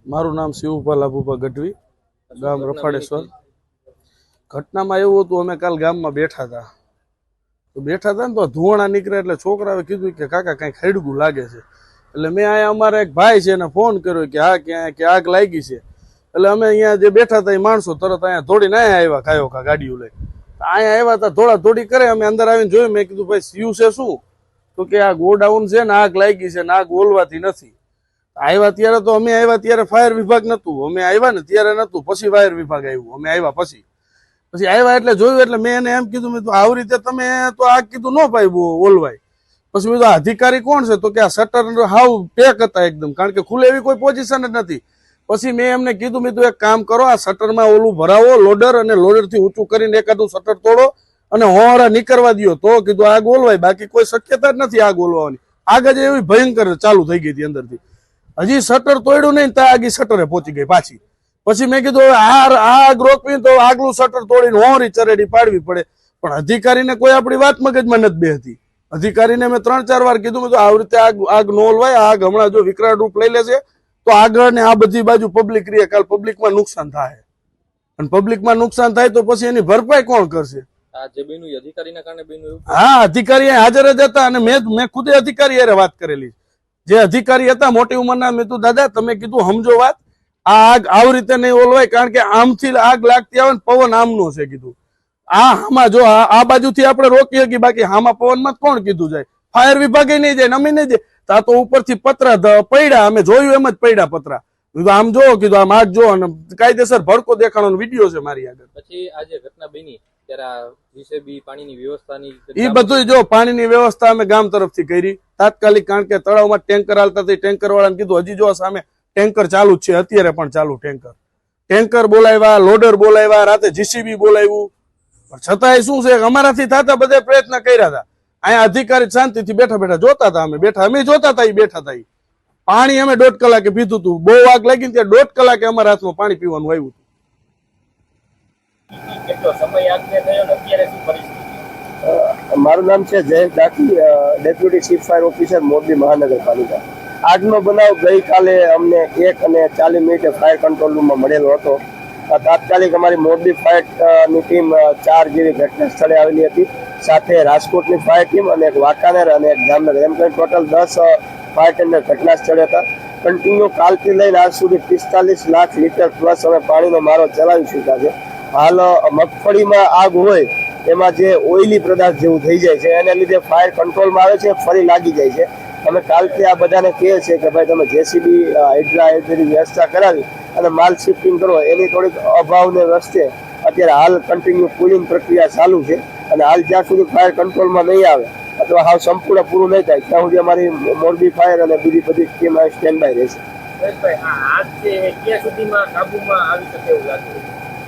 મારું નામ શિવભા લાભુભા ગઢવી, ગામ રફાડેશ્વર. ઘટનામાં એવું હતું, અમે કાલ ગામમાં બેઠા હતા ને તો ધુવાણા નીકળે એટલે છોકરાએ કીધું કે કાકા કંઈક હડગું લાગે છે. એટલે મેં અહીંયા અમારા એક ભાઈ છે એને ફોન કર્યો કે હા ક્યાં કે આગ લાગી છે. એટલે અમે અહીંયા જે બેઠા હતા એ માણસો તરત અહીંયા દોડીને અહીંયા આવ્યા, કાયો કા ગાડીઓ લઈ અહીંયા આવ્યા હતા. દોડી કરે, અમે અંદર આવીને જોયું. મેં કીધું ભાઈ સ્યુ છે શું? તો કે આ ગોડાઉન છે ને આગ લાગી છે ને આગ ઓલવાતી નથી. આવ્યા ત્યારે તો અમે આવ્યા ત્યારે ફાયર વિભાગ નતું, અમે આવ્યા ને ત્યારે નતું, પછી ફાયર વિભાગ આવ્યું. અમે આવ્યા પછી આવ્યા એટલે જોયું. એટલે મેં એને એમ કીધું, મેં તો આવી રીતે તમે તો આગ કીધું ન પાઈ ઓલવાય. પછી મેં તો અધિકારી કોણ છે? તો કે આ શટર હાવ પેક હતા એકદમ, કારણ કે ખુલે એવી કોઈ પોઝિશન જ નથી. પછી મેં એમને કીધું, મેં તો એક કામ કરો, આ શટરમાં ઓલું ભરાવો લોડર, અને લોડર થી ઊંચું કરીને એકાદું શટર તોડો અને હોવાળા નીકળવા દો. તો કીધું આગ ઓલવાય, બાકી કોઈ શક્યતા જ નથી આગ ઓલવાની. આગ જ એવી ભયંકર ચાલુ થઈ ગઈ હતી અંદરથી. હજી શટર તોડ્યું નહીં ત્યાં આગી શટરે પહોંચી ગઈ પાછી. પછી મેં કીધું આગ રોકવી તો આગલું શટર તોડીને હોરી ચરેડી પાડવી પડે. પણ અધિકારીને કોઈ આપણી વાત મગજમાં નથી બેહતી. અધિકારીને મેં 3-4 વાર કીધું, મેં તો આવી રીતે આગ ન ઓલવાય, આગ હમણાં જો વિકરાળ રૂપ લઈ લેશે તો આગળ ને આ બધી બાજુ પબ્લિક રહે, કાલ પબ્લિકમાં નુકસાન થાય. અને પબ્લિકમાં નુકસાન થાય તો પછી એની ભરપાઈ કોણ કરશે? હા, અધિકારી હાજર જ હતા અને મેં ખુદે અધિકારી હારે વાત કરેલી. જે અધિકારી હતા મોટી ઉંમરના, મેં તું દાદા તમે કીધું સમજો વાત, આ આગ આવી રીતે નહીં ઓલવાય, કારણ કે આમથી આગ લાગતી આવે ને પવન આમનો છે કીધું. આમાં જો આ બાજુથી આપણે રોકી શકીએ, બાકી આમાં પવનમાં કોણ કીધું જાય? ફાયર વિભાગે નહીં જાય, અમે નહીં જાય. આ તો ઉપરથી પતરા પડ્યા, અમે જોયું એમ જ પડ્યા પતરા. આમ જો કીધું, આમ આગ જો, અને કાયદેસર ભડકો દેખાડવાનો વિડીયો છે મારી આગળ. પછી આજે ઘટના બની ત્યારે જીસીબી પાણીની વ્યવસ્થાની એ બધું જો પાણીની વ્યવસ્થા અમે ગામ તરફથી કરી તાત્કાલિક, કારણ કે તળાવમાં ટેન્કર હાલતા હતી. ટેન્કર વાળાને કીધું, હજી જો સામે ટેન્કર ચાલુ જ છે, અત્યારે પણ ચાલુ ટેન્કર બોલાવ્યા, લોડર બોલાવ્યા, રાતે જીસીબી બોલાવ્યું. છતાંય શું છે, અમારાથી થતા બધે પ્રયત્ન કર્યા હતા. અહીંયા અધિકારી શાંતિથી બેઠા જોતા હતા. અમે જોતા હતા, એ બેઠા હતા. પાણી અમે 1.5 કલાકે પીધું હતું. બહુ આગ લાગી ને ત્યાં 1.5 કલાકે અમારા હાથમાં પાણી પીવાનું આવ્યું હતું. મારું નામ છે Jay Daki, deputy chief fire officer Morbi મહાનગરપાલિકા. આગનો બનાવ ગઈકાલે અમને 1 અને 40 મિનિટે ફાયર કંટ્રોલ રૂમમાં મળેલો હતો. તાત્કાલિક અમારી મોરબી ફાયરની ટીમ 4 જેવી ઘટના સ્થળે આવેલી હતી. સાથે રાજકોટની ફાયર ટીમ અને એક વાંકાનેર અને એક જામનગર, એમ કરીને ટોટલ 10 ફાયર ટેન્ડર ઘટના સ્થળે હતા. કન્ટિન્યુ કાલથી લઈને આજ સુધી 45 લાખ લીટર પ્લસ અમે પાણીનો મારો ચલાવી ચૂક્યા છે. હાલ મગફળીમાં આગ હોય એમાં જે ઓઇલી પદાર્થ જેવું થઈ જાય છે, એને લીધે ફાયર કંટ્રોલમાં આવે છે, ફરી લાગી જાય છે. અમે કાલથી આ બધાને કહીએ છીએ કે ભાઈ તમે જેસીબી હાઇડ્રા બધી વ્યવસ્થા કરાવી અને માલ શિફ્ટિંગ કરો. એની થોડીક અભાવને રસ્તે અત્યારે હાલ કન્ટિન્યુ કુલિંગ પ્રક્રિયા ચાલુ છે. અને હાલ જ્યાં સુધી ફાયર કંટ્રોલમાં નહીં આવે અથવા હાવ સંપૂર્ણ પૂરું નહીં થાય ત્યાં સુધી અમારી મોરબી ફાયર અને બીજી બધી ટીમ સ્ટેન્ડ બાય રહેશે.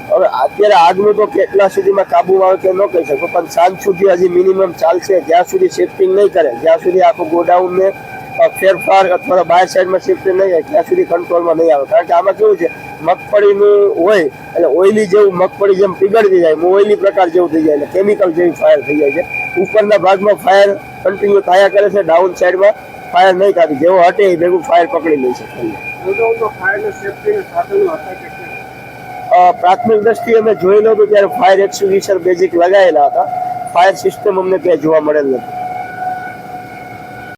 હવે અત્યારે આગનું તો કેટલા સુધીમાં કાબુમાં આવે કે ન કહી શકો, પણ સાંજ સુધી હજી મિનિમમ ચાલશે. જ્યાં સુધી શિફ્ટિંગ નહીં કરે, જ્યાં સુધી આખું ગોડાઉનને ફેરફાર અથવા બાય સાઈડમાં શિફ્ટિંગ નહીં થાય ત્યાં સુધી કંટ્રોલમાં નહીં આવે. કારણ કે આમાં કેવું છે, મગફળીનું હોય એટલે ઓઇલી જેવું, મગફળી જેમ પીગળતી જાય ઓઇલી પ્રકાર જેવું થઈ જાય, એટલે કેમિકલ જેવી ફાયર થઈ જાય છે. ઉપરના ભાગમાં ફાયર કન્ટિન્યુ થયા કરે છે, ડાઉન સાઈડમાં ફાયર નહીં થતી. જેવો હટે એ ભેગું ફાયર પકડી લે છે. પ્રાથમિક દ્રષ્ટિએ અમે જોયેલો હતો ત્યારે ફાયર એક્સ્ટિંગ્વિશર બેઝિક લગાવેલા હતા. ફાયર સિસ્ટમ અમને ક્યાંય જોવા મળેલ નથી.